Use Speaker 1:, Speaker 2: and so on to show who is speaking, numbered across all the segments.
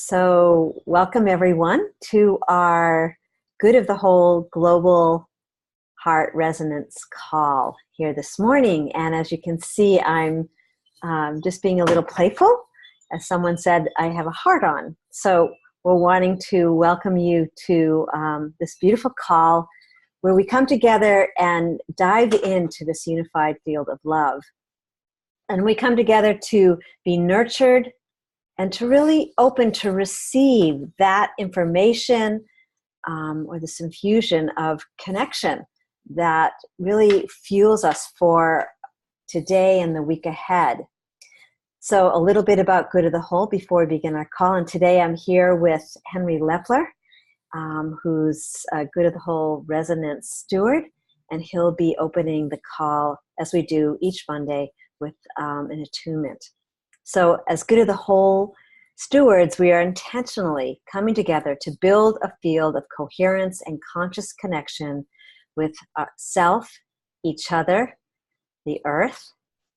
Speaker 1: So welcome everyone to our Good of the Whole Global Heart Resonance call here this morning. And as you can see, I'm just being a little playful. As someone said, I have a heart on. So we're wanting to welcome you to this beautiful call where we come together and dive into this unified field of love. And we come together to be nurtured and to really open to receive that information or this infusion of connection that really fuels us for today and the week ahead. So a little bit about Good of the Whole before we begin our call. And today I'm here with Henry Leffler, who's a Good of the Whole Resonance Steward. And he'll be opening the call, as we do each Monday, with an attunement. So as Good of the Whole stewards, we are intentionally coming together to build a field of coherence and conscious connection with self, each other, the earth,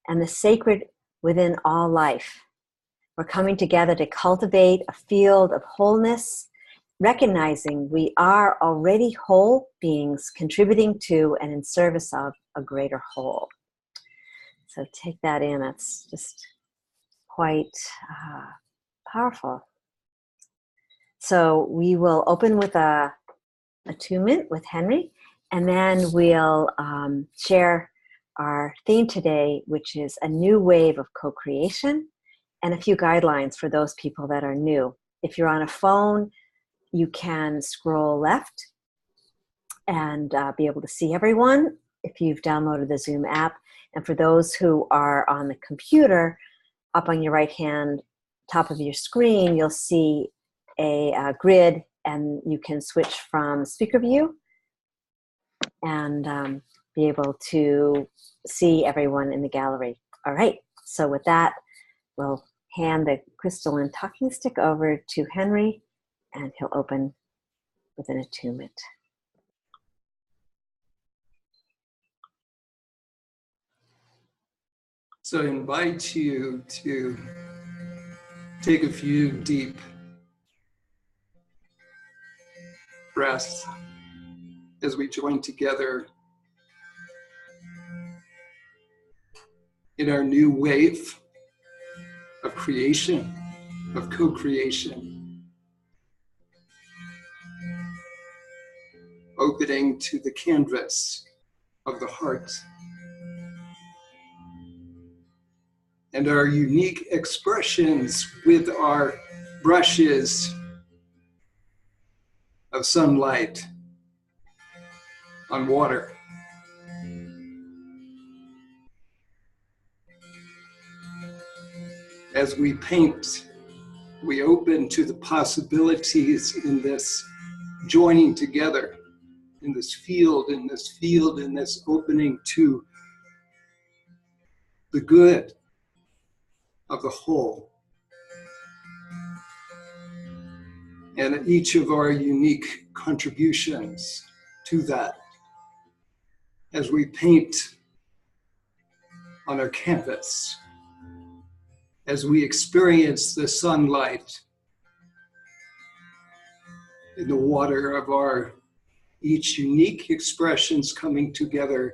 Speaker 1: and the sacred within all life. We're coming together to cultivate a field of wholeness, recognizing we are already whole beings contributing to and in service of a greater whole. So take that in. It's just quite powerful. So we will open with a attunement with Henry, and then we'll share our theme today, which is a new wave of co-creation, and a few guidelines for those people that are new. If you're on a phone, you can scroll left and be able to see everyone if you've downloaded the Zoom app. And for those who are on the computer, up on your right hand top of your screen, you'll see a grid, and you can switch from speaker view and be able to see everyone in the gallery. All right, so with that, we'll hand the crystalline talking stick over to Henry, and he'll open with an attunement.
Speaker 2: So I invite you to take a few deep breaths as we join together in our new wave of creation, of co-creation, opening to the canvas of the heart and our unique expressions with our brushes of sunlight on water. As we paint, we open to the possibilities in this joining together, in this field, in this opening to the good of the whole. And each of our unique contributions to that as we paint on our canvas, as we experience the sunlight in the water of our each unique expressions coming together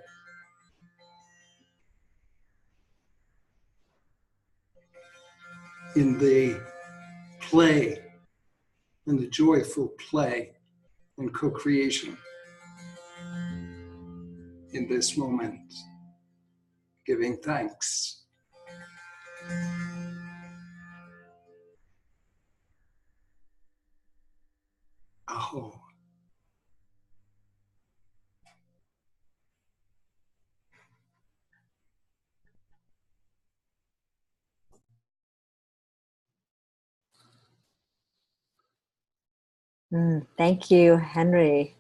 Speaker 2: in the play, in the joyful play and co-creation in this moment, giving thanks. Aho.
Speaker 1: Thank you, Henry.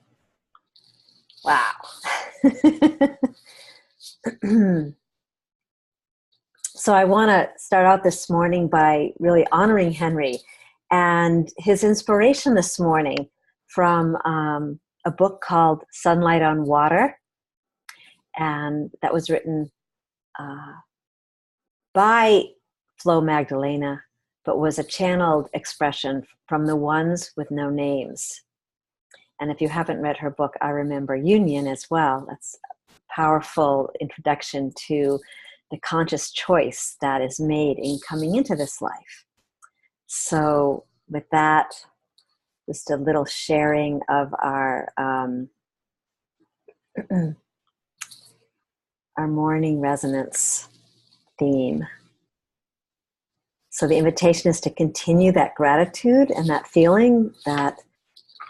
Speaker 1: Wow. So I want to start out this morning by really honoring Henry and his inspiration this morning from a book called Sunlight on Water, and that was written by Flo Magdalena, but was a channeled expression from the ones with no names. And if you haven't read her book, I Remember Union as well, that's a powerful introduction to the conscious choice that is made in coming into this life. So with that, just a little sharing of our our morning resonance theme. So the invitation is to continue that gratitude and that feeling that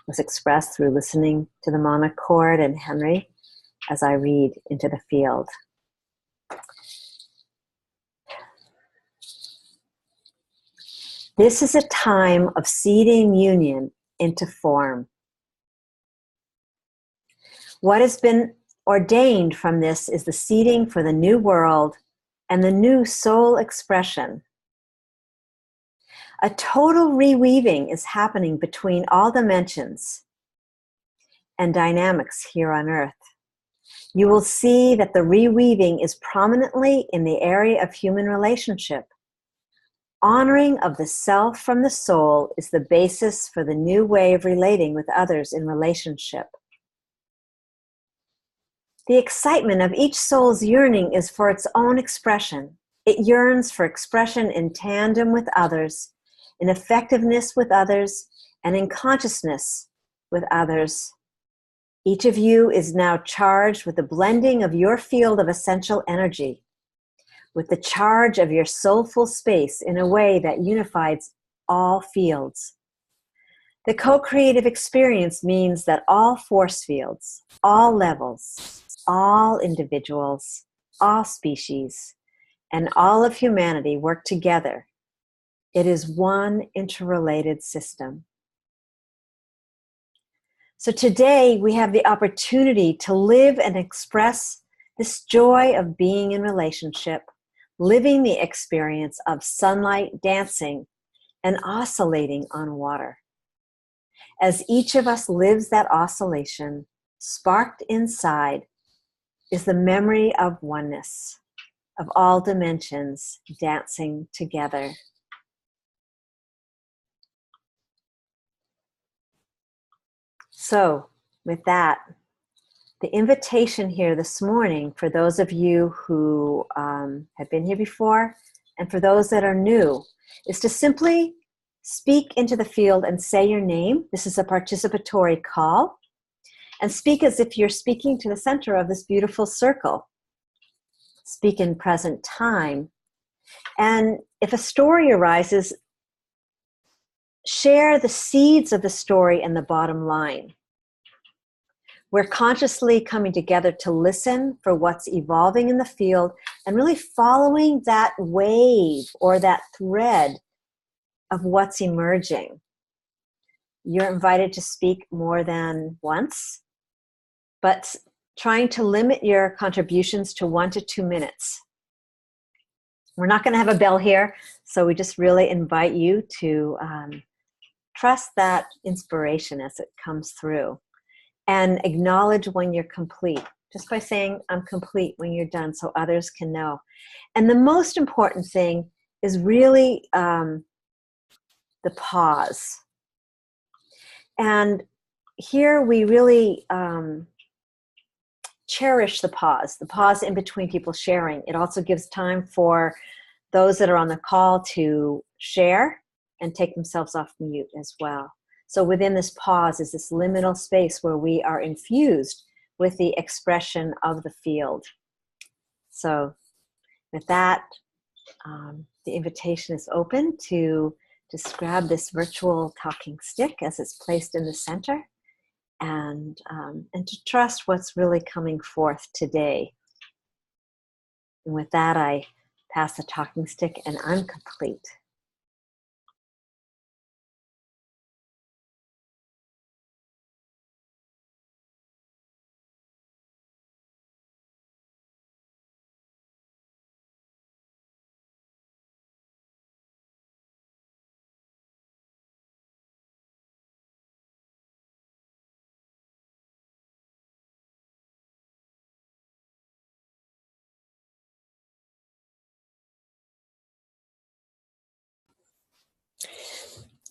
Speaker 1: was expressed through listening to the monochord and Henry as I read into the field. This is a time of seeding union into form. What has been ordained from this is the seeding for the new world and the new soul expression. A total reweaving is happening between all dimensions and dynamics here on Earth. You will see that the reweaving is prominently in the area of human relationship. Honoring of the self from the soul is the basis for the new way of relating with others in relationship. The excitement of each soul's yearning is for its own expression. It yearns for expression in tandem with others, in effectiveness with others, and in consciousness with others. Each of you is now charged with the blending of your field of essential energy, with the charge of your soulful space in a way that unifies all fields. The co-creative experience means that all force fields, all levels, all individuals, all species, and all of humanity work together. It is one interrelated system. So today we have the opportunity to live and express this joy of being in relationship, living the experience of sunlight dancing and oscillating on water. As each of us lives that oscillation, sparked inside is the memory of oneness, of all dimensions dancing together. So, with that, the invitation here this morning for those of you who have been here before and for those that are new is to simply speak into the field and say your name. This is a participatory call. And speak as if you're speaking to the center of this beautiful circle. Speak in present time. And if a story arises, share the seeds of the story and the bottom line. We're consciously coming together to listen for what's evolving in the field and really following that wave or that thread of what's emerging. You're invited to speak more than once, but trying to limit your contributions to 1 to 2 minutes. We're not going to have a bell here, so we just really invite you to trust that inspiration as it comes through and acknowledge when you're complete, just by saying, I'm complete when you're done so others can know. And the most important thing is really the pause. And here we really cherish the pause in between people sharing. It also gives time for those that are on the call to share and take themselves off mute as well. So within this pause is this liminal space where we are infused with the expression of the field. So with that, the invitation is open to just grab this virtual talking stick as it's placed in the center and to trust what's really coming forth today. And with that, I pass the talking stick and I'm complete.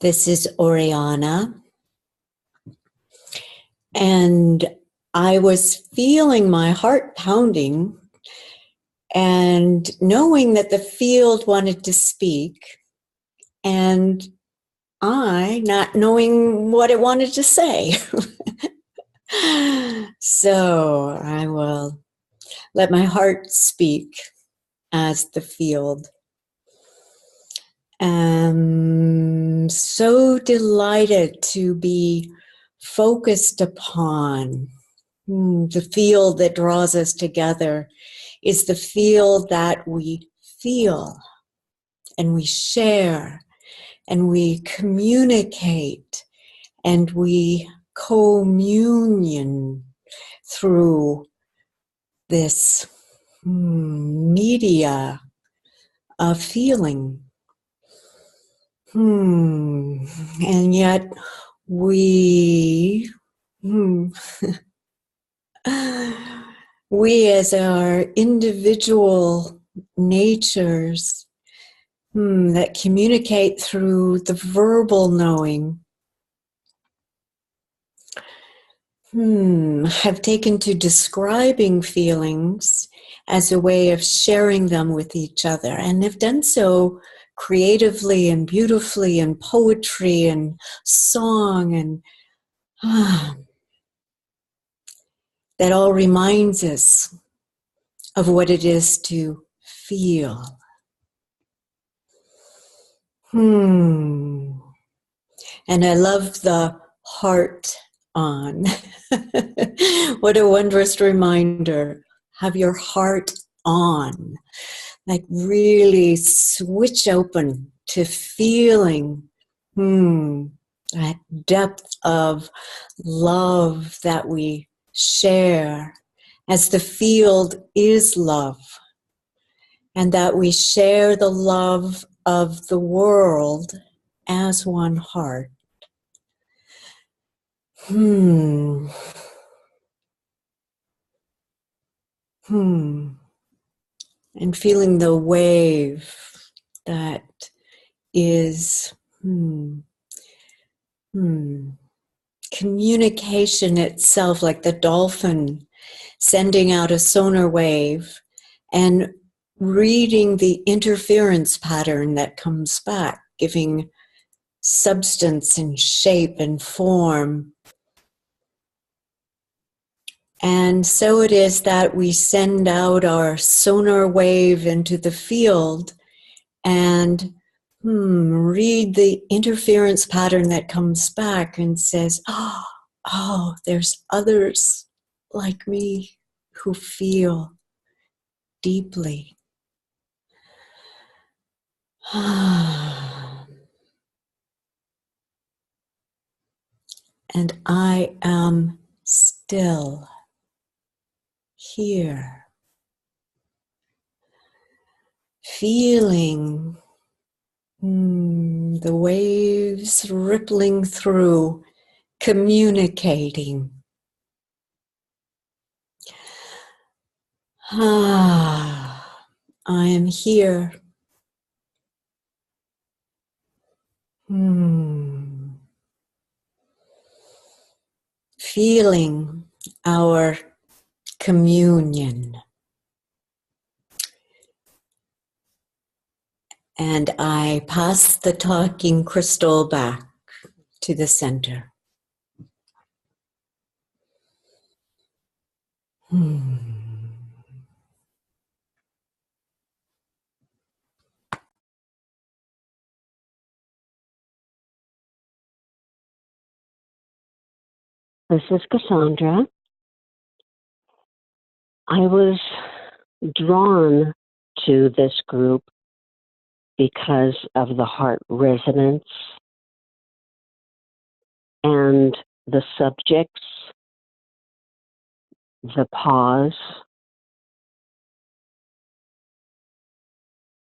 Speaker 3: This is Oriana. And I was feeling my heart pounding and knowing that the field wanted to speak, and I not knowing what it wanted to say. So I will let my heart speak as the field. I'm so delighted to be focused upon the field that draws us together is the field that we feel and we share and we communicate and we communion through this media of feeling. And yet we as our individual natures that communicate through the verbal knowing have taken to describing feelings as a way of sharing them with each other, and have done so creatively and beautifully in poetry and song, and that all reminds us of what it is to feel. And I love the heart on. What a wondrous reminder. Have your heart on. Like really switch open to feeling that depth of love that we share, as the field is love, and that we share the love of the world as one heart. And feeling the wave that is communication itself, like the dolphin sending out a sonar wave and reading the interference pattern that comes back, giving substance and shape and form. And so it is that we send out our sonar wave into the field and read the interference pattern that comes back and says, oh, there's others like me who feel deeply. And I am still here, feeling the waves rippling through, communicating. I am here. Feeling our communion. And I pass the talking crystal back to the center.
Speaker 4: This is Cassandra. I was drawn to this group because of the heart resonance and the subjects, the pause.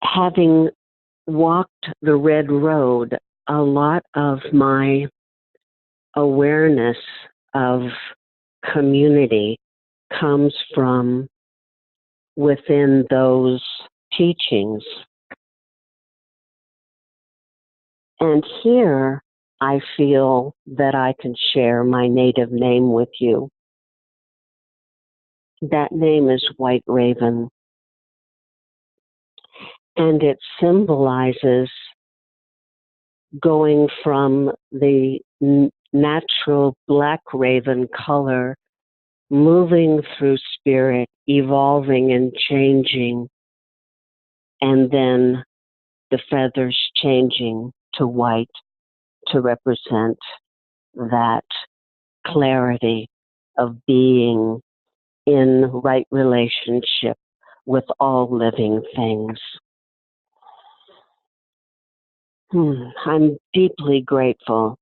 Speaker 4: Having walked the red road, a lot of my awareness of community comes from within those teachings. And here I feel that I can share my native name with you. That name is White Raven, and it symbolizes going from the natural black raven color, moving through spirit, evolving and changing, and then the feathers changing to white to represent that clarity of being in right relationship with all living things. I'm deeply grateful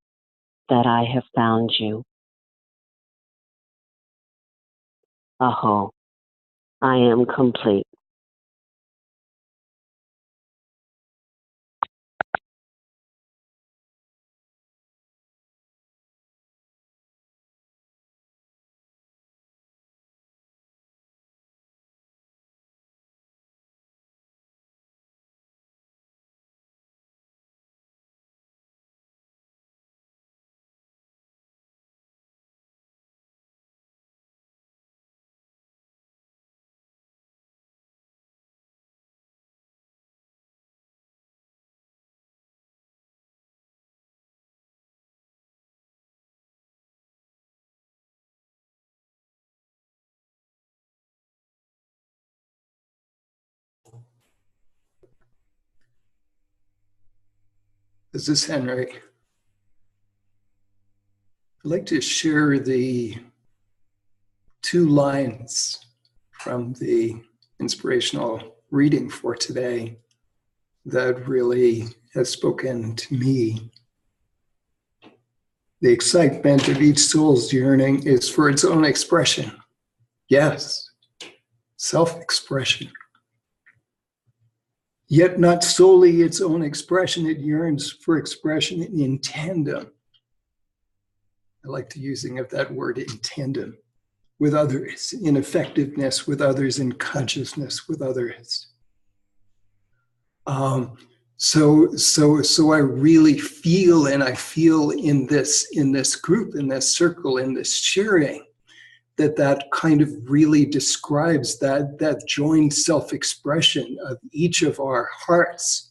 Speaker 4: that I have found you. Aho, I am complete.
Speaker 2: This is Henry. I'd like to share the 2 lines from the inspirational reading for today that really has spoken to me. The excitement of each soul's yearning is for its own expression. Yes, self-expression. Yet not solely its own expression, it yearns for expression in tandem. I like the using of that word, in tandem, with others, in effectiveness with others, in consciousness with others. So I really feel, and I feel in this group, in this circle, in this sharing, that kind of really describes that joined self-expression of each of our hearts,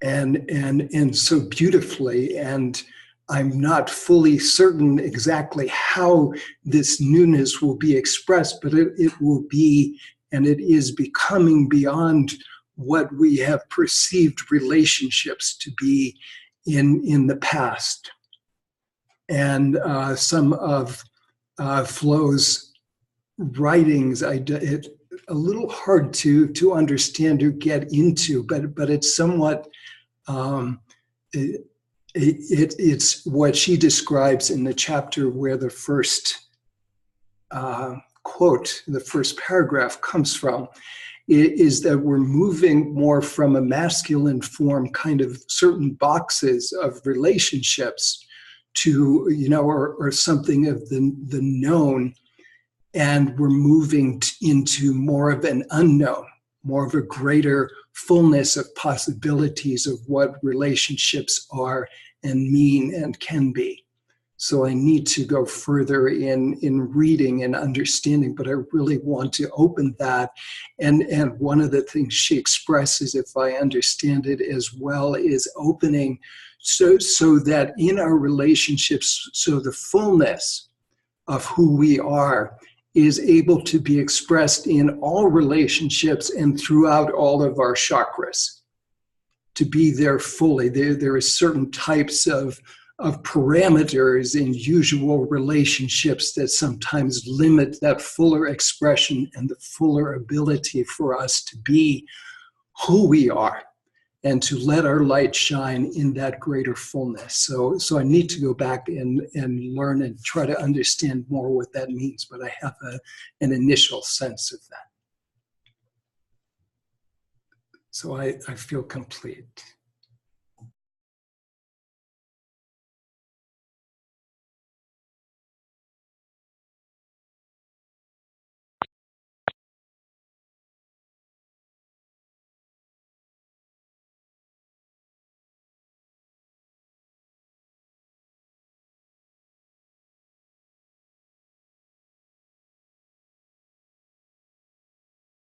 Speaker 2: and so beautifully. And I'm not fully certain exactly how this newness will be expressed, but it will be, and it is becoming beyond what we have perceived relationships to be in the past. And some of Flo's writings, it's a little hard to understand or get into, but it's somewhat, it's what she describes in the chapter where the first quote, the first paragraph comes from, is that we're moving more from a masculine form, kind of certain boxes of relationships to, or something of the known, and we're moving into more of an unknown, more of a greater fullness of possibilities of what relationships are and mean and can be. So I need to go further in reading and understanding, but I really want to open that. And one of the things she expresses, if I understand it as well, is opening so that in our relationships, so the fullness of who we are is able to be expressed in all relationships and throughout all of our chakras, to be there fully. There are certain types of parameters in usual relationships that sometimes limit that fuller expression and the fuller ability for us to be who we are and to let our light shine in that greater fullness. So I need to go back and learn and try to understand more what that means, but I have an initial sense of that. So I feel complete.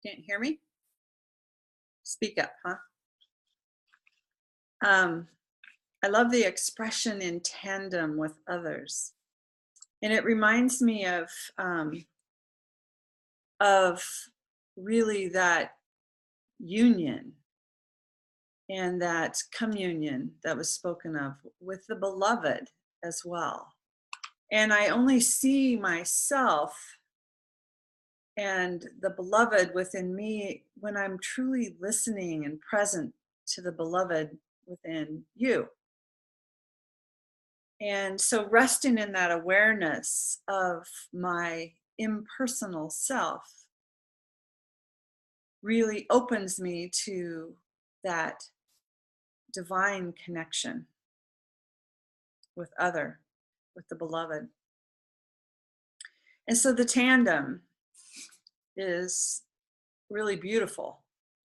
Speaker 5: can't hear me? Speak up, huh? I love the expression in tandem with others. And it reminds me of really that union and that communion that was spoken of with the beloved as well. And I only see myself and the beloved within me when I'm truly listening and present to the beloved within you. And so resting in that awareness of my impersonal self really opens me to that divine connection with the beloved. And so the tandem is really beautiful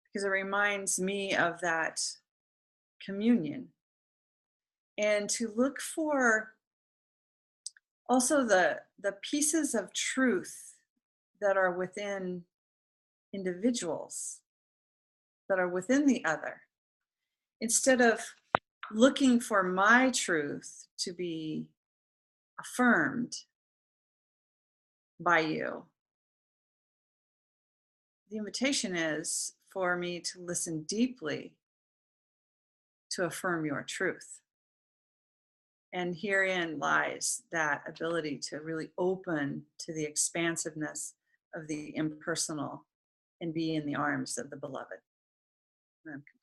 Speaker 5: because it reminds me of that communion. And to look for also the pieces of truth that are within individuals, that are within the other, instead of looking for my truth to be affirmed by you. The invitation is for me to listen deeply to affirm your truth. And herein lies that ability to really open to the expansiveness of the impersonal and be in the arms of the beloved. And I'm complete.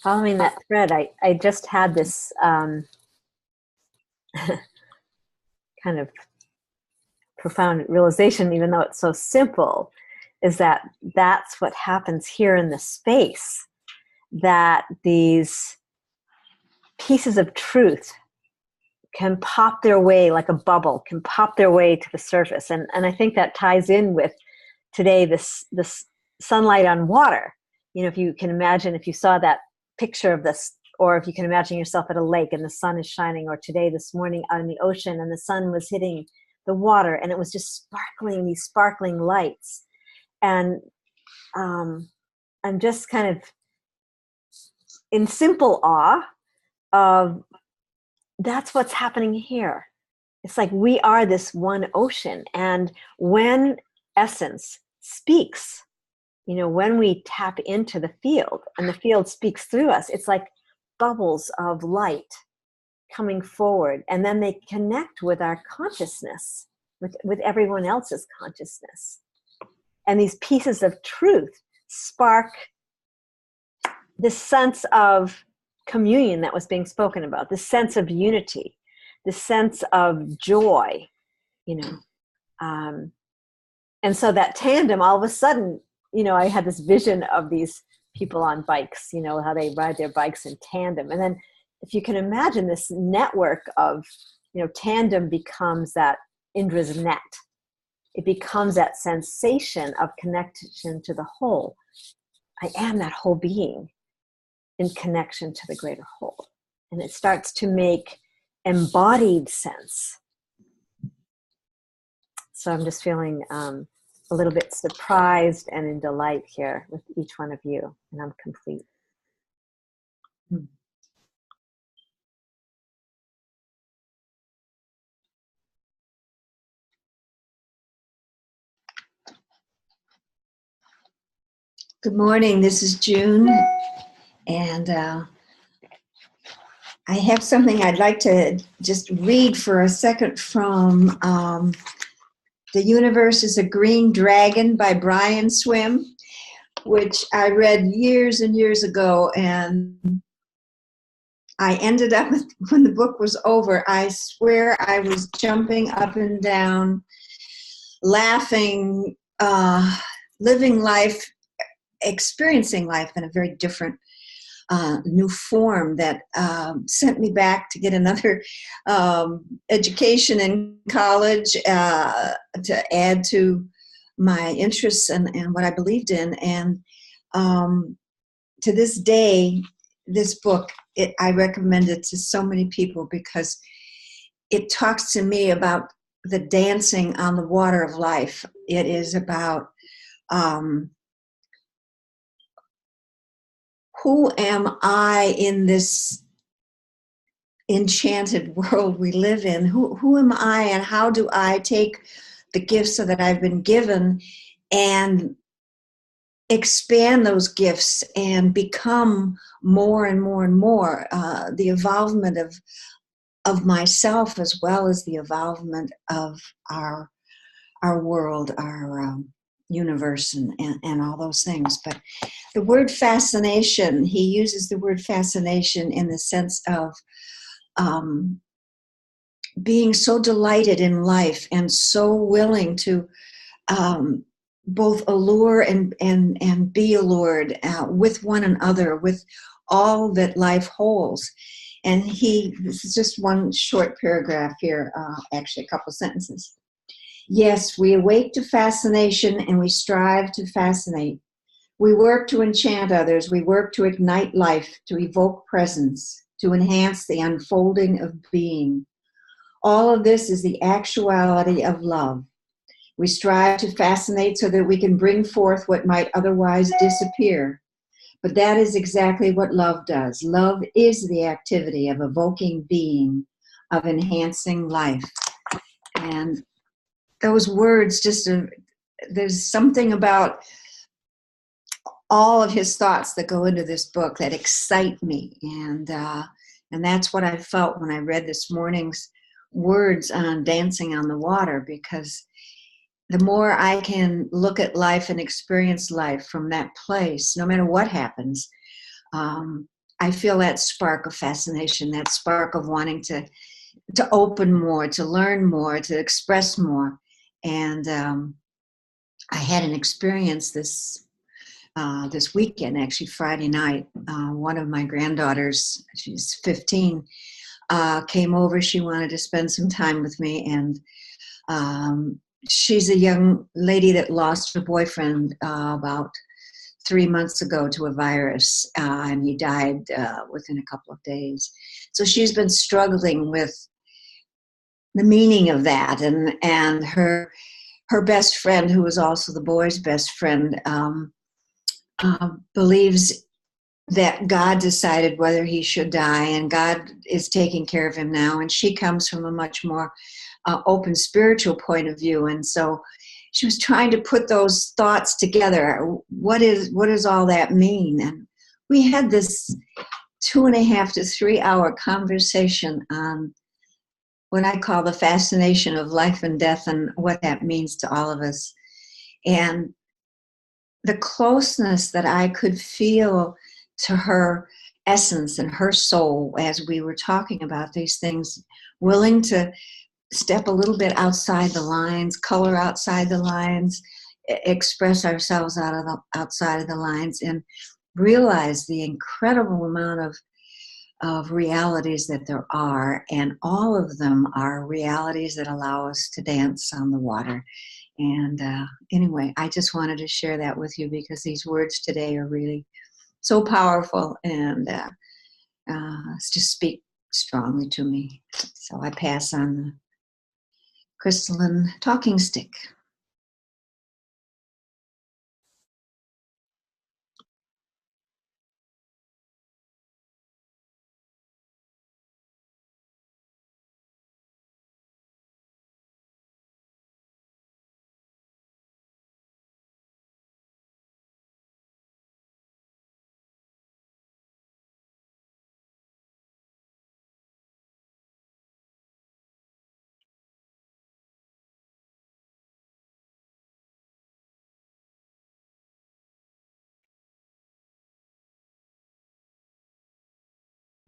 Speaker 1: Following that thread, I just had this kind of profound realization, even though it's so simple, is that that's what happens here in the space, that these pieces of truth can pop their way like a bubble, can pop their way to the surface. And I think that ties in with today, this sunlight on water. You know, if you can imagine, if you saw that picture of this, or if you can imagine yourself at a lake and the sun is shining, or today, this morning out in the ocean and the sun was hitting the water and it was just sparkling, these sparkling lights. And I'm just kind of in simple awe of that's what's happening here. It's like we are this one ocean. And when essence speaks, you know, when we tap into the field and the field speaks through us, it's like bubbles of light coming forward. And then they connect with our consciousness, with everyone else's consciousness. And these pieces of truth spark this sense of communion that was being spoken about, this sense of unity, this sense of joy, you know. And so that tandem, all of a sudden, you know, I had this vision of these people on bikes, you know, how they ride their bikes in tandem. And then if you can imagine this network of, you know, tandem becomes that Indra's net. It becomes that sensation of connection to the whole. I am that whole being in connection to the greater whole. And it starts to make embodied sense. So I'm just feeling a little bit surprised and in delight here with each one of you, and I'm complete.
Speaker 6: Good morning, this is June, and I have something I'd like to just read for a second from The Universe is a Green Dragon by Brian Swim, which I read years and years ago, and I ended up, when the book was over, I swear I was jumping up and down, laughing, living life, experiencing life in a very different new form that sent me back to get another education in college to add to my interests and what I believed in. And to this day, this book, I recommend it to so many people because it talks to me about the dancing on the water of life. It is about who am I in this enchanted world we live in? Who am I, and how do I take the gifts that I've been given and expand those gifts and become more and more and more, the evolvement of myself as well as the evolvement of our world, our universe, and all those things. But the word fascination, he uses the word fascination in the sense of being so delighted in life and so willing to both allure and be allured with one another, with all that life holds. And this is just one short paragraph here, actually a couple sentences. Yes, we awake to fascination and we strive to fascinate. We work to enchant others. We work to ignite life, to evoke presence, to enhance the unfolding of being. All of this is the actuality of love. We strive to fascinate so that we can bring forth what might otherwise disappear. But that is exactly what love does. Love is the activity of evoking being, of enhancing life. And those words there's something about all of his thoughts that go into this book that excite me. And that's what I felt when I read this morning's words on dancing on the water, because the more I can look at life and experience life from that place, no matter what happens, I feel that spark of fascination, that spark of wanting to open more, to learn more, to express more. And I had an experience this weekend, actually Friday night. One of my granddaughters, she's 15, came over. She wanted to spend some time with me, and she's a young lady that lost her boyfriend about 3 months ago to a virus, and he died within a couple of days. So she's been struggling with the meaning of that, and her best friend, who is also the boy's best friend, believes that God decided whether he should die, and God is taking care of him now. And she comes from a much more open spiritual point of view, and so she was trying to put those thoughts together. What does all that mean? And we had this 2.5 to 3 hour conversation on what I call the fascination of life and death and what that means to all of us. And the closeness that I could feel to her essence and her soul as we were talking about these things, willing to step a little bit outside the lines, color outside the lines, express ourselves outside of the lines, and realize the incredible amount of realities that there are, and all of them are realities that allow us to dance on the water. And anyway, I just wanted to share that with you because these words today are really so powerful, and just speak strongly to me. So I pass on the crystalline talking stick.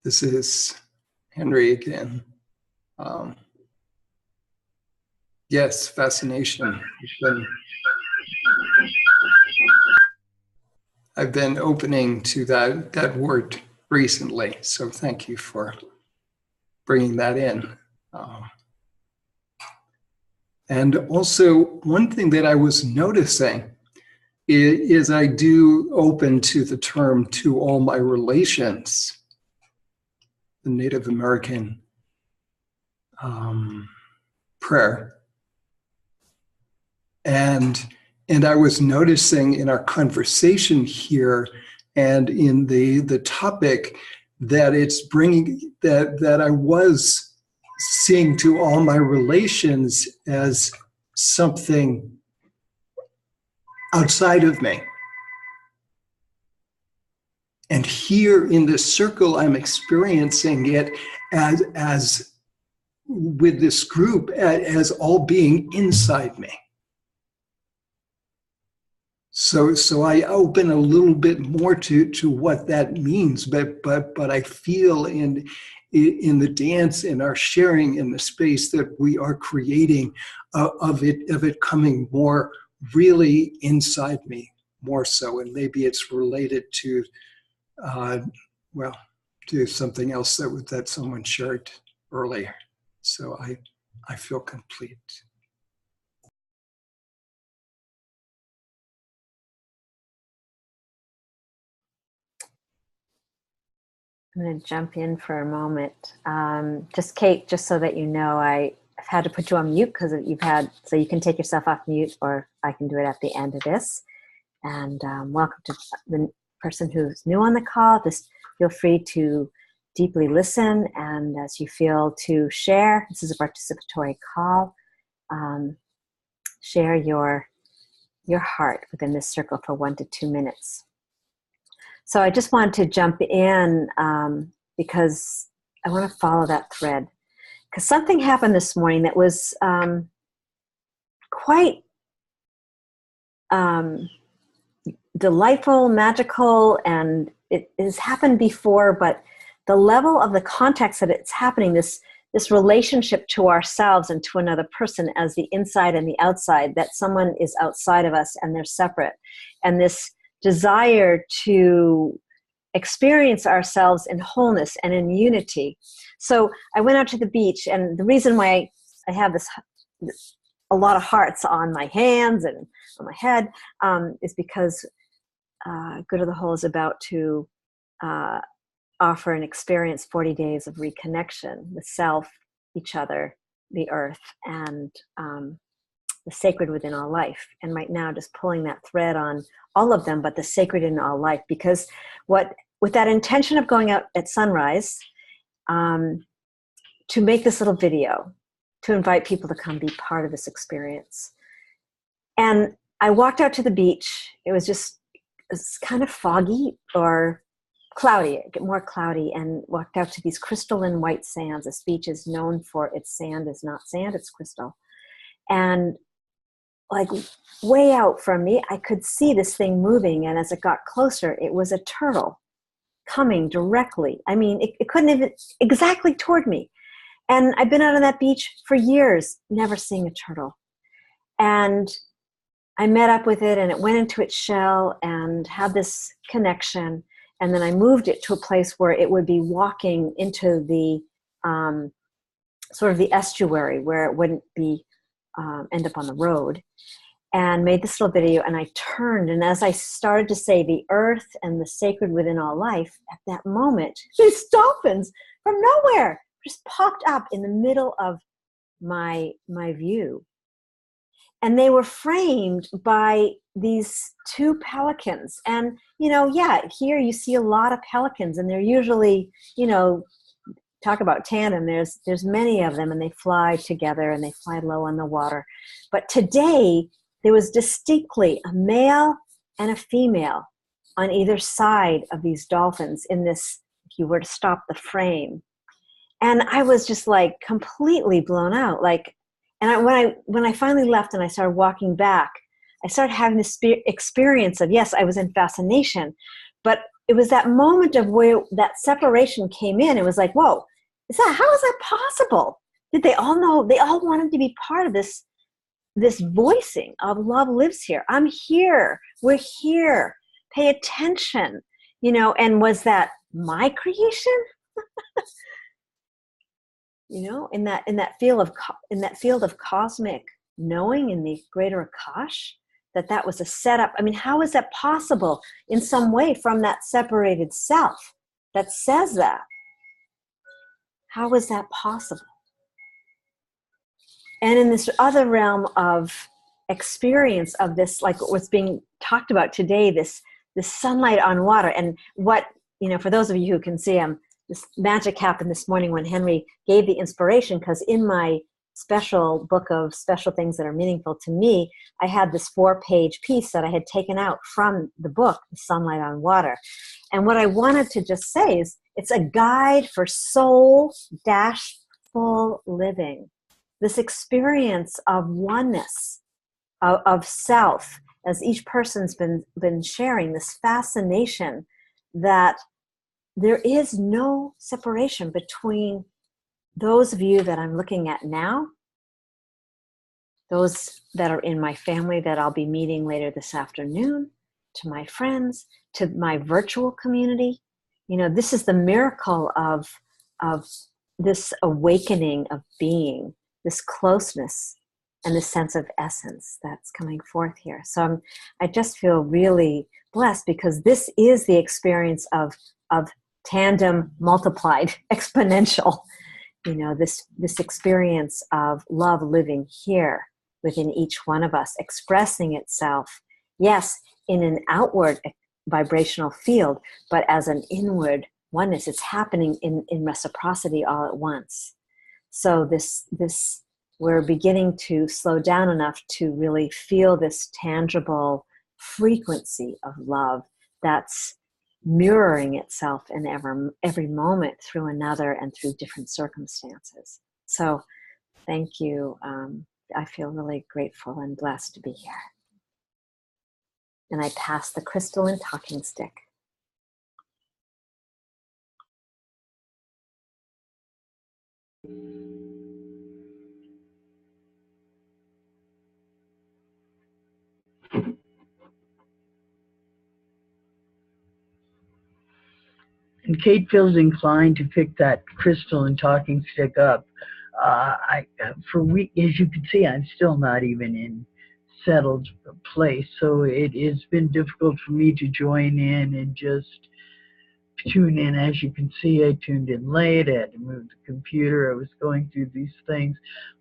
Speaker 2: This is Henry again. Yes, fascination. I've been opening to that word recently. So thank you for bringing that in. And also, one thing that I was noticing is I do open to the term "to all my relations," the Native American prayer. And I was noticing in our conversation here and in the topic that it's bringing that I was seeing to all my relations as something outside of me. And here in this circle, I'm experiencing it as with this group as all being inside me. So I open a little bit more to what that means, but I feel in the dance, in our sharing in the space that we are creating of it coming more really inside me, more so, and maybe it's related to to something else that someone shared earlier. So I feel complete.
Speaker 1: I'm going to jump in for a moment. Just Kate, just so that you know, I've had to put you on mute because so you can take yourself off mute, or I can do it at the end of this. And welcome to the person who's new on the call. Just feel free to deeply listen, and as you feel to share, this is a participatory call, share your heart within this circle for 1 to 2 minutes. So I just wanted to jump in because I want to follow that thread. Because something happened this morning that was quite delightful, magical, and it has happened before, but the level of the context that it's happening, this relationship to ourselves and to another person as the inside and the outside, that someone is outside of us and they're separate, and this desire to experience ourselves in wholeness and in unity. So I went out to the beach, and the reason why I have a lot of hearts on my hands and on my head is because Good of the Whole is about to offer and experience 40 days of reconnection with self, each other, the earth, and the sacred within all life. And right now, just pulling that thread on all of them, but the sacred in all life, because with that intention of going out at sunrise, to make this little video, to invite people to come be part of this experience. And I walked out to the beach. It was kind of foggy or cloudy, more cloudy, and walked out to these crystalline white sands. This beach is known for its sand is not sand, it's crystal. And like way out from me, I could see this thing moving. And as it got closer, it was a turtle coming directly. I mean, it couldn't even exactly toward me. And I've been out on that beach for years, never seeing a turtle. And I met up with it, and it went into its shell and had this connection. And then I moved it to a place where it would be walking into the sort of the estuary, where it wouldn't be end up on the road, and made this little video. And I turned, and as I started to say the earth and the sacred within all life, at that moment, these dolphins from nowhere just popped up in the middle of my view. And they were framed by these 2 pelicans. And, here you see a lot of pelicans, and they're usually, talk about tandem, there's many of them, and they fly together and they fly low on the water. But today, there was distinctly a male and a female on either side of these dolphins in this, if you were to stop the frame. And I was just like completely blown out. When I finally left and I started walking back, I started having this experience of, yes, I was in fascination, but it was that moment of where that separation came in. It was like, whoa, how is that possible? Did they all know? They all wanted to be part of this voicing of love lives here. I'm here. We're here. Pay attention. And was that my creation? You know, in that field of cosmic knowing, in the greater Akash, that was a setup. I mean, how is that possible in some way from that separated self that says that? How is that possible? And in this other realm of experience of this, like what's being talked about today, this sunlight on water, and what, you know, for those of you who can see, this magic happened this morning when Henry gave the inspiration, because in my special book of special things that are meaningful to me, I had this 4-page piece that I had taken out from the book, The Sunlight on Water. And what I wanted to just say is it's a guide for soul-full living. This experience of oneness, of self, as each person's been sharing, this fascination that there is no separation between those of you that I'm looking at now, those that are in my family that I'll be meeting later this afternoon, to my friends, to my virtual community. You know, this is the miracle of this awakening of being, this closeness and this sense of essence that's coming forth here. So I just feel really blessed, because this is the experience of tandem multiplied, exponential. You know, this experience of love living here within each one of us, expressing itself, yes, in an outward vibrational field, but as an inward oneness. It's happening in reciprocity all at once. So this we're beginning to slow down enough to really feel this tangible frequency of love that's mirroring itself in every moment through another and through different circumstances. So thank you. I feel really grateful and blessed to be here. And I pass the crystal and talking stick.
Speaker 7: And Kate feels inclined to pick that crystal and talking stick up. As you can see, I'm still not even in settled place, so it has been difficult for me to join in and just tune in. As you can see, I tuned in late. I had to move the computer. I was going through these things,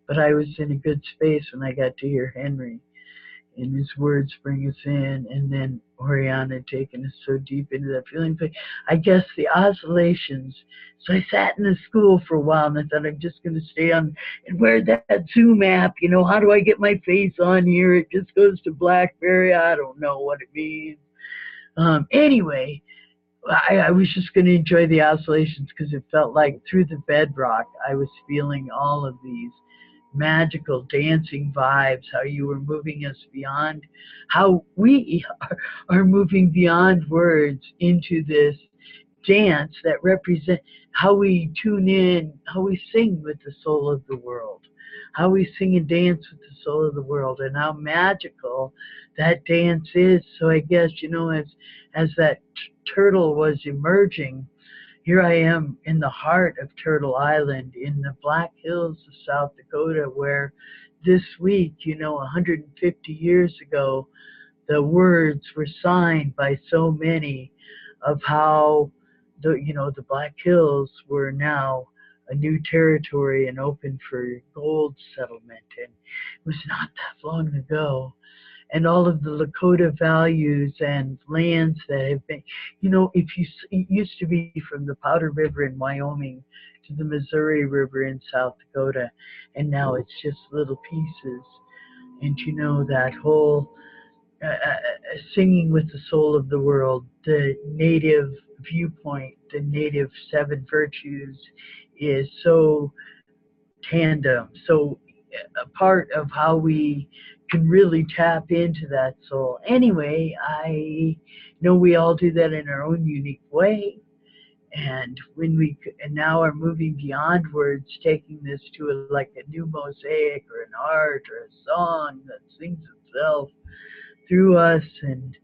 Speaker 7: but I was in a good space when I got to hear Henry and his words bring us in, and then Oriana taking us so deep into that feeling. But I guess the oscillations. So I sat in the school for a while, and I thought, I'm just going to stay on and wear that Zoom app. You know, how do I get my face on here? It just goes to BlackBerry. I don't know what it means. Anyway, I was just going to enjoy the oscillations, because it felt like through the bedrock I was feeling all of these magical dancing vibes, how you were moving us beyond, how we are moving beyond words into this dance that represents how we tune in, how we sing with the soul of the world, how we sing and dance with the soul of the world, and how magical that dance is. So I guess, you know, as that turtle was emerging, here I am in the heart of Turtle Island in the Black Hills of South Dakota, where this week, you know, 150 years ago, the words were signed by so many of how the Black Hills were now a new territory and open for gold settlement. And it was not that long ago. And all of the Lakota values and lands that have been, you know, it used to be from the Powder River in Wyoming to the Missouri River in South Dakota, and now it's just little pieces. And you know, that whole singing with the soul of the world, the native viewpoint, the native 7 virtues is so tandem, so a part of how we can really tap into that soul. Anyway, I know we all do that in our own unique way. And when we now are moving beyond words, taking this to like a new mosaic or an art or a song that sings itself through us. And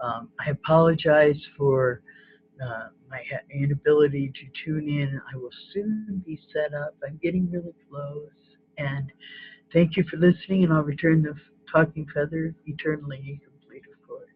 Speaker 7: I apologize for my inability to tune in. I will soon be set up. I'm getting really close. And thank you for listening, and I'll return the talking feather eternally complete, of course.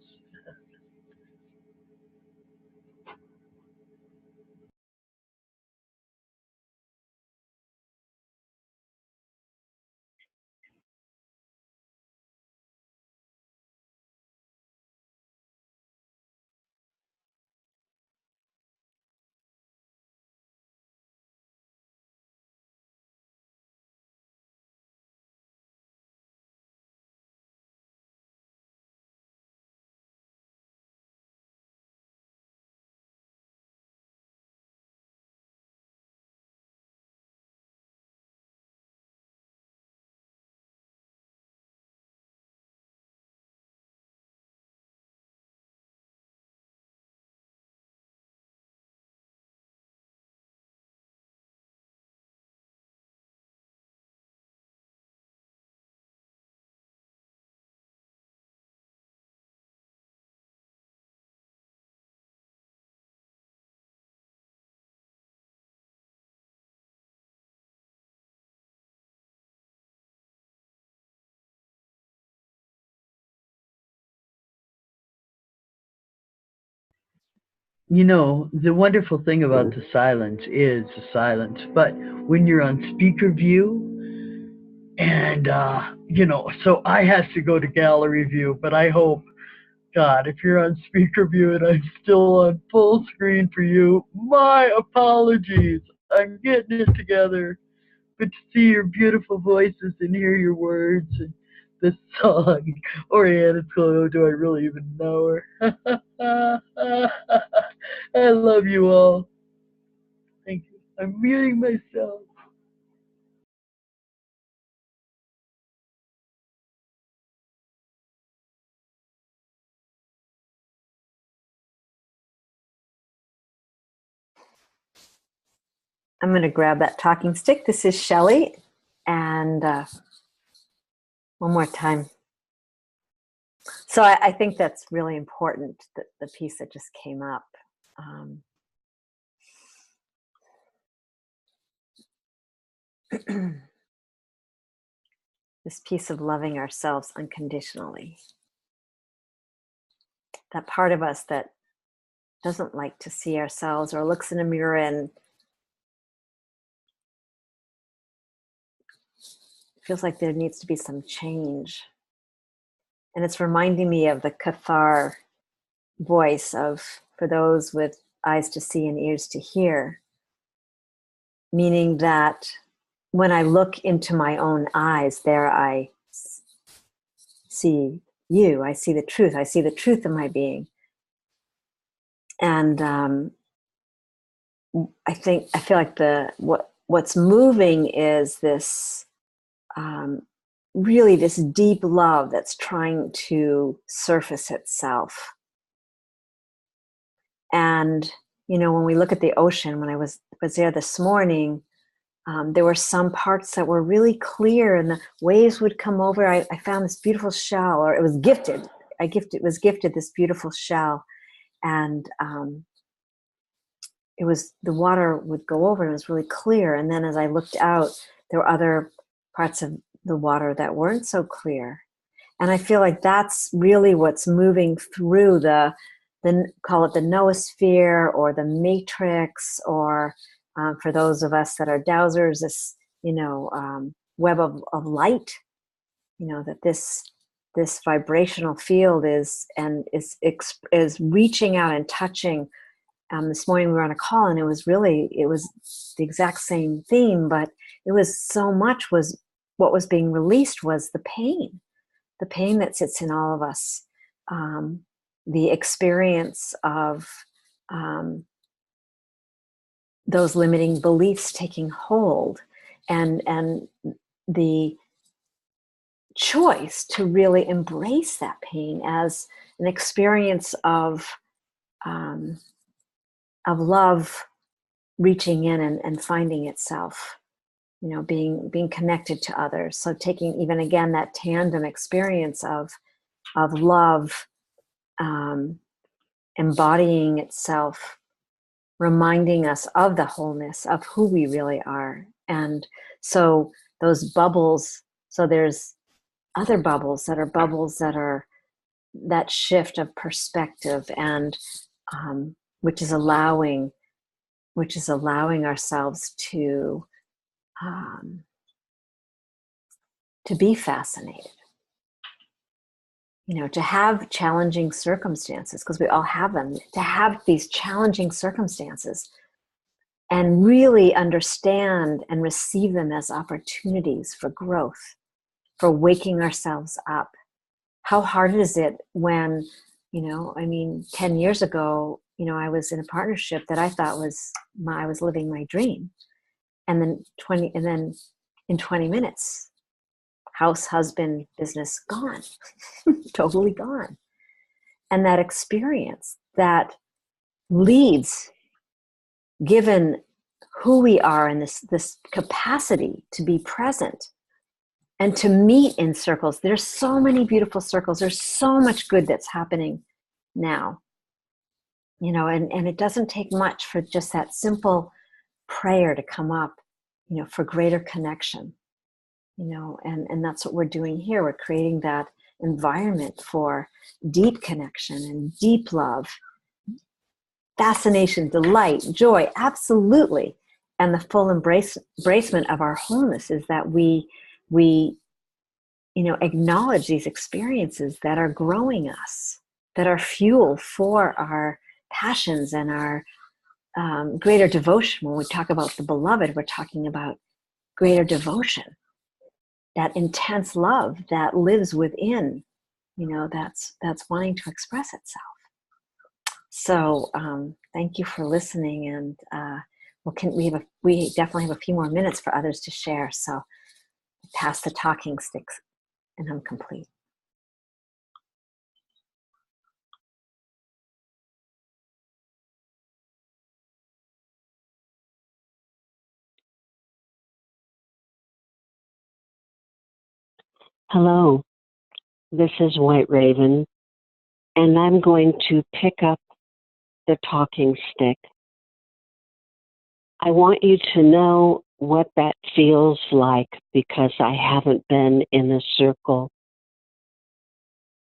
Speaker 7: You know, the wonderful thing about the silence is the silence. But when you're on speaker view, and, you know, so I have to go to gallery view, but I hope, God, if you're on speaker view and I'm still on full screen for you, my apologies. I'm getting it together. But to see your beautiful voices and hear your words and the song, Oriana Clo, do I really even know her? I love you all. Thank you. I'm muting myself.
Speaker 1: I'm going to grab that talking stick. This is Shelley. And one more time. So I think that's really important, the piece that just came up. This piece of loving ourselves unconditionally. That part of us that doesn't like to see ourselves or looks in a mirror and feels like there needs to be some change. And it's reminding me of the Cathar voice of, for those with eyes to see and ears to hear, meaning that when I look into my own eyes, there I see you, I see the truth of my being. And I feel like what's moving is this really this deep love that's trying to surface itself. And you know, when we look at the ocean, when I was there this morning, there were some parts that were really clear, and the waves would come over. I found this beautiful shell, or it was gifted. It was gifted this beautiful shell, and it was, the water would go over and it was really clear. And then as I looked out, there were other parts of the water that weren't so clear. And I feel like that's really what's moving through the call it the noosphere or the matrix, or for those of us that are dowsers, this, you know, web of light, you know, that this vibrational field is reaching out and touching. This morning we were on a call, and it was the exact same theme, but it was so much was what was being released was the pain that sits in all of us, the experience of those limiting beliefs taking hold, and the choice to really embrace that pain as an experience of love reaching in and finding itself, you know, being connected to others. So taking even again that tandem experience of love embodying itself reminding us of the wholeness of who we really are. And so those bubbles, so there's other bubbles that are that shift of perspective, and which is allowing ourselves to be fascinated, to have challenging circumstances, because we all have them, to have these challenging circumstances and really understand and receive them as opportunities for growth, for waking ourselves up. How hard is it when, 10 years ago, I was in a partnership that I thought I was living my dream. And then in 20 minutes, house, husband, business, gone, totally gone. And that experience that leads, given who we are and this capacity to be present and to meet in circles. There's so many beautiful circles. There's so much good that's happening now, and it doesn't take much for just that simple prayer to come up, for greater connection, and that's what we're doing here. We're creating that environment for deep connection and deep love, fascination, delight, joy, absolutely. And the full embracement of our wholeness is that we acknowledge these experiences that are growing us, that are fuel for our passions and our greater devotion. When we talk about the beloved, we're talking about greater devotion, that intense love that lives within, that's wanting to express itself. So thank you for listening, and we definitely have a few more minutes for others to share. So pass the talking sticks, and I'm complete.
Speaker 4: Hello, this is White Raven, and I'm going to pick up the talking stick. I want you to know what that feels like, because I haven't been in a circle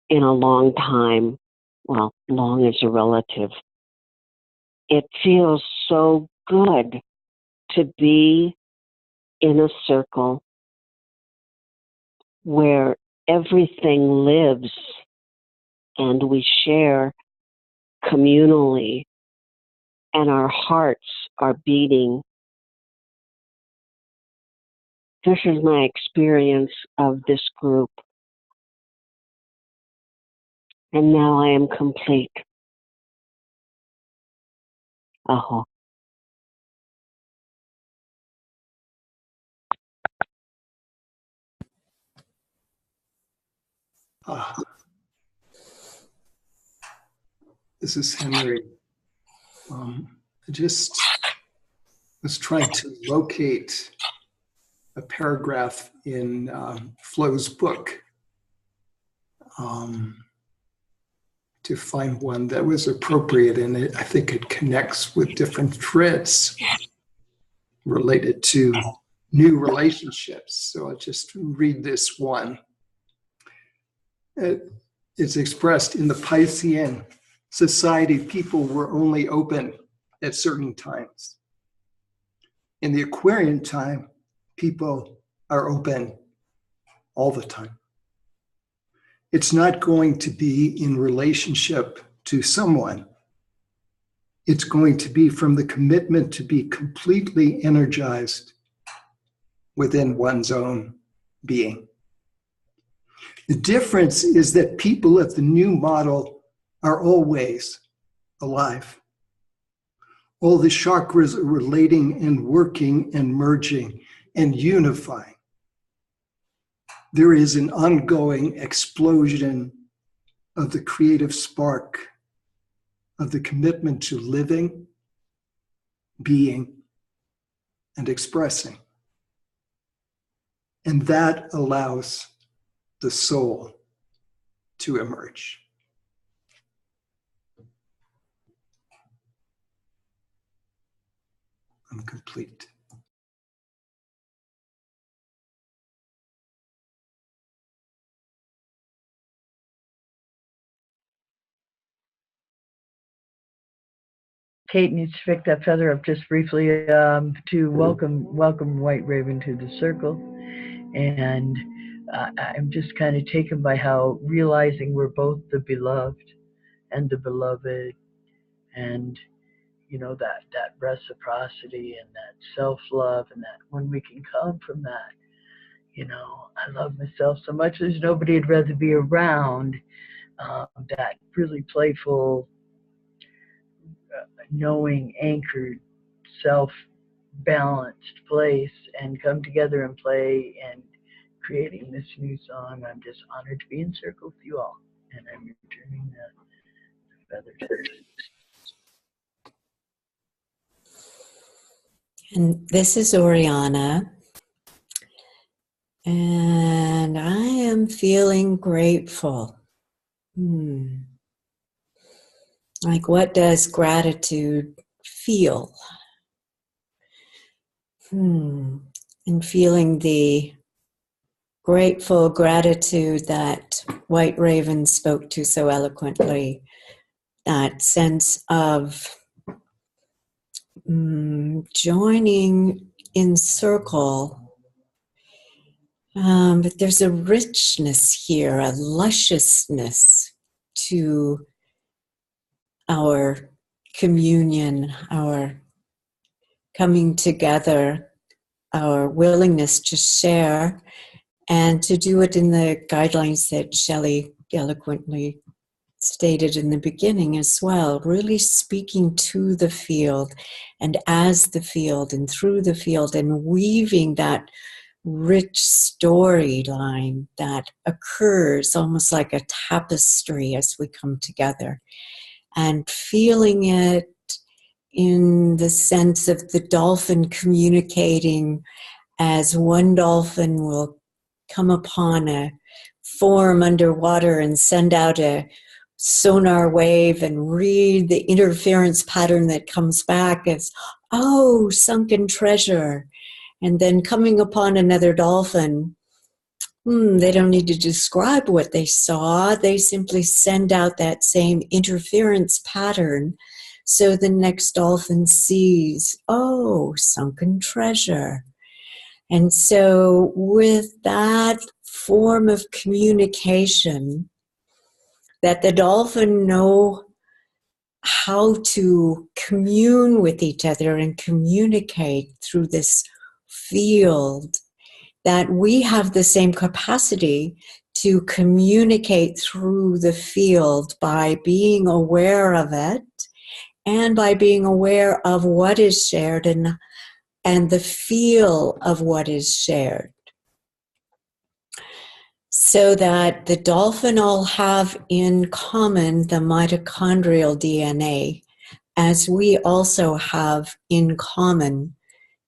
Speaker 4: in a long time. Well, long is a relative. It feels so good to be in a circle where everything lives and we share communally and our hearts are beating. This is my experience of this group. And now I am complete. Aho.
Speaker 2: This is Henry. I just was trying to locate a paragraph in Flo's book to find one that was appropriate, and I think it connects with different threads related to new relationships. So I'll just read this one. It's expressed in the Piscean society. People were only open at certain times. In the Aquarian time, people are open all the time. It's not going to be in relationship to someone. It's going to be from the commitment to be completely energized within one's own being. The difference is that people of the new model are always alive. All the chakras are relating and working and merging and unifying. There is an ongoing explosion of the creative spark, of the commitment to living, being, and expressing. And that allows the soul to emerge. I'm complete.
Speaker 7: Kate needs to pick that feather up just briefly to welcome White Raven to the circle. And I'm just kind of taken by how realizing we're both the beloved and the beloved, and you know, that reciprocity and that self-love, and that when we can come from that, you know, I love myself so much, there's nobody I'd rather be around, that really playful, knowing, anchored, self-balanced place, and come together and play and creating this new song. I'm just honored to be in circle with you all, and I'm returning the feathers.
Speaker 3: And this is Oriana, and I am feeling grateful. Like, what does gratitude feel? And feeling the grateful gratitude that White Raven spoke to so eloquently, that sense of joining in circle. But there's a richness here, a lusciousness to our communion, our coming together, our willingness to share, and to do it in the guidelines that Shelley eloquently stated in the beginning as well, really speaking to the field and as the field and through the field, and weaving that rich storyline that occurs almost like a tapestry as we come together, and feeling it in the sense of the dolphin communicating, as one dolphin will come upon a form underwater and send out a sonar wave and read the interference pattern that comes back as, oh, sunken treasure. And then coming upon another dolphin, they don't need to describe what they saw. They simply send out that same interference pattern. So the next dolphin sees, oh, sunken treasure. And so with that form of communication, that the dolphin know how to commune with each other and communicate through this field, that we have the same capacity to communicate through the field by being aware of it and by being aware of what is shared and the feel of what is shared. So that the dolphin all have in common the mitochondrial DNA, as we also have in common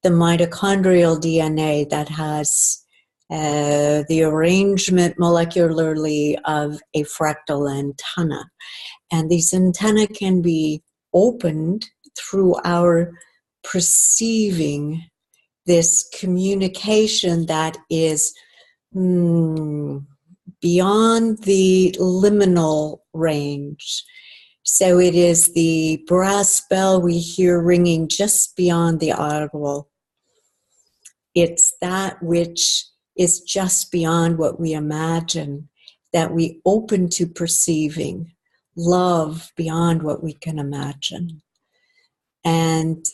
Speaker 3: the mitochondrial DNA that has the arrangement molecularly of a fractal antenna. And these antennae can be opened through our perceiving this communication that is beyond the liminal range. So it is the brass bell we hear ringing just beyond the audible. It's that which is just beyond what we imagine, that we open to perceiving, love beyond what we can imagine. And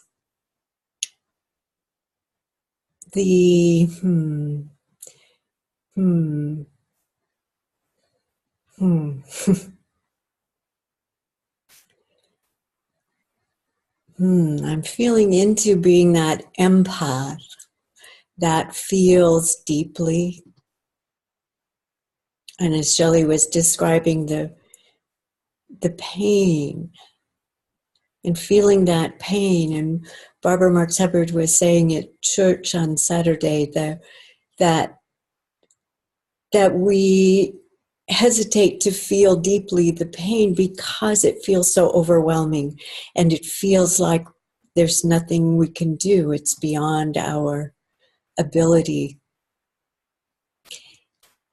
Speaker 3: the I'm feeling into being that empath that feels deeply. And as Shelley was describing the pain and feeling that pain, and Barbara Marx Hubbard was saying at church on Saturday that we hesitate to feel deeply the pain because it feels so overwhelming, and it feels like there's nothing we can do. It's beyond our ability.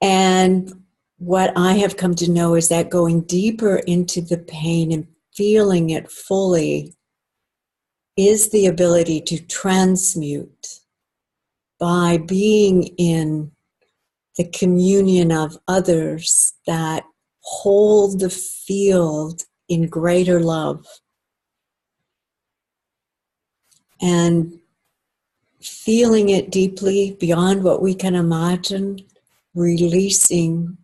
Speaker 3: And what I have come to know is that going deeper into the pain and feeling it fully is the ability to transmute by being in the communion of others that hold the field in greater love. And feeling it deeply beyond what we can imagine, releasing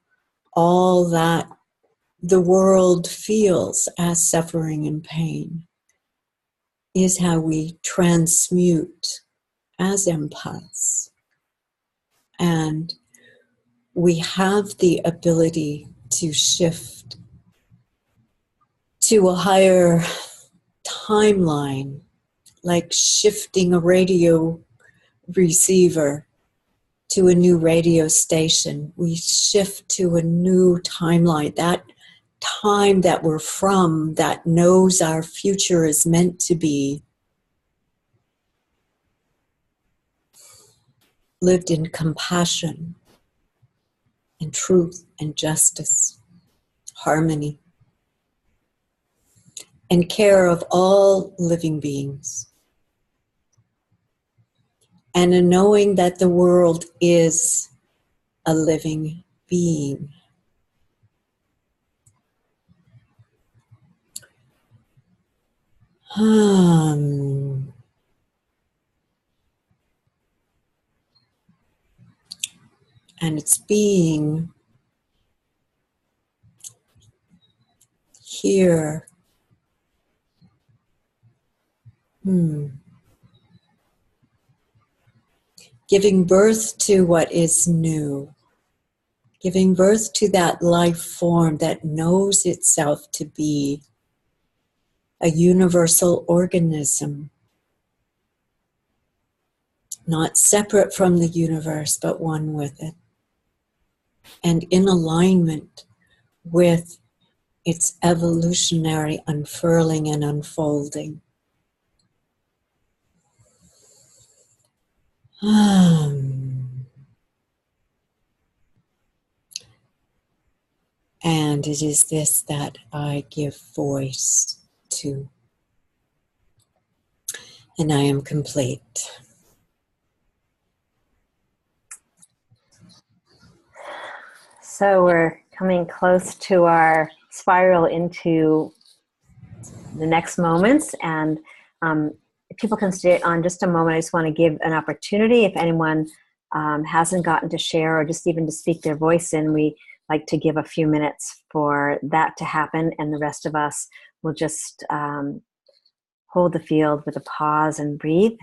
Speaker 3: all that the world feels as suffering and pain is how we transmute as empaths. And we have the ability to shift to a higher timeline, like shifting a radio receiver to a new radio station. We shift to a new timeline, that time that we're from, that knows our future is meant to be lived in compassion and truth and justice, harmony, and care of all living beings. And a knowing that the world is a living being. And it's being here. Giving birth to what is new. Giving birth to that life form that knows itself to be a universal organism. Not separate from the universe, but one with it. And in alignment with its evolutionary unfurling and unfolding. And it is this that I give voice to. And I am complete.
Speaker 1: So we're coming close to our spiral into the next moments, and if people can stay on just a moment, I just want to give an opportunity. If anyone hasn't gotten to share or just even to speak their voice in, we like to give a few minutes for that to happen, and the rest of us will just hold the field with a pause and breathe,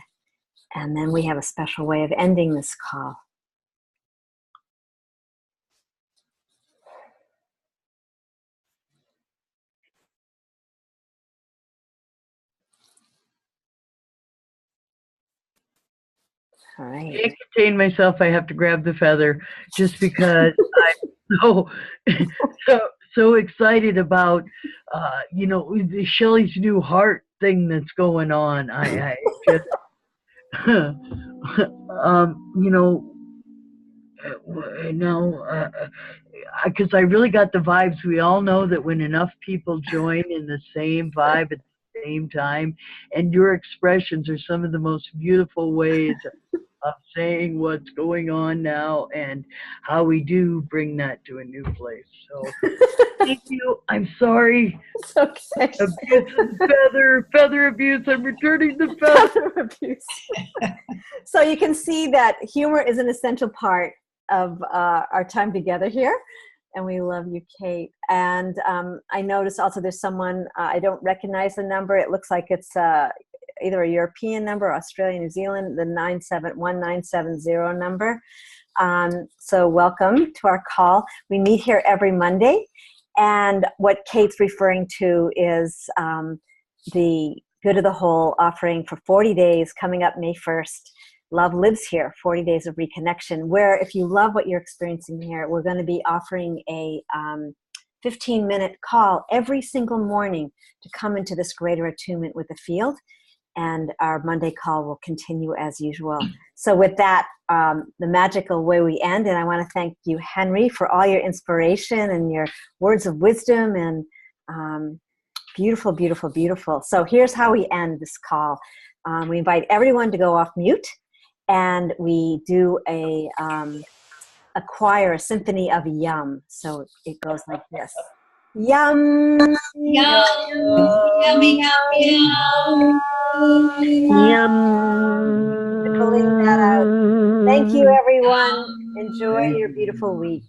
Speaker 1: and then we have a special way of ending this call. All right.
Speaker 7: I can't contain myself. I have to grab the feather just because I'm so excited about the Shelley's new heart thing that's going on. I just because I really got the vibes. We all know that when enough people join in the same vibe at the same time, and your expressions are some of the most beautiful ways of saying what's going on now and how we do bring that to a new place. So thank you. I'm sorry.
Speaker 1: It's okay.
Speaker 7: Abuse and feather abuse. I'm returning the feather
Speaker 1: abuse. So you can see that humor is an essential part of our time together here. And we love you, Kate. And I noticed also there's someone, I don't recognize the number. It looks like it's either a European number, Australia, New Zealand, the 971-970 number. So welcome to our call. We meet here every Monday. And what Kate's referring to is the Good of the Whole offering for 40 days coming up May 1st. Love Lives Here, 40 Days of Reconnection, where if you love what you're experiencing here, we're going to be offering a 15-minute call every single morning to come into this greater attunement with the field. and our Monday call will continue as usual. So with that, the magical way we end, and I want to thank you, Henry, for all your inspiration and your words of wisdom, and beautiful, beautiful, beautiful. So here's how we end this call. We invite everyone to go off mute, and we do a choir, a symphony of yum. So it goes like this. Yum.
Speaker 8: Yum. Yummy, yummy, yum.
Speaker 1: Yum. Pulling that out. Thank you, everyone. Enjoy your beautiful week.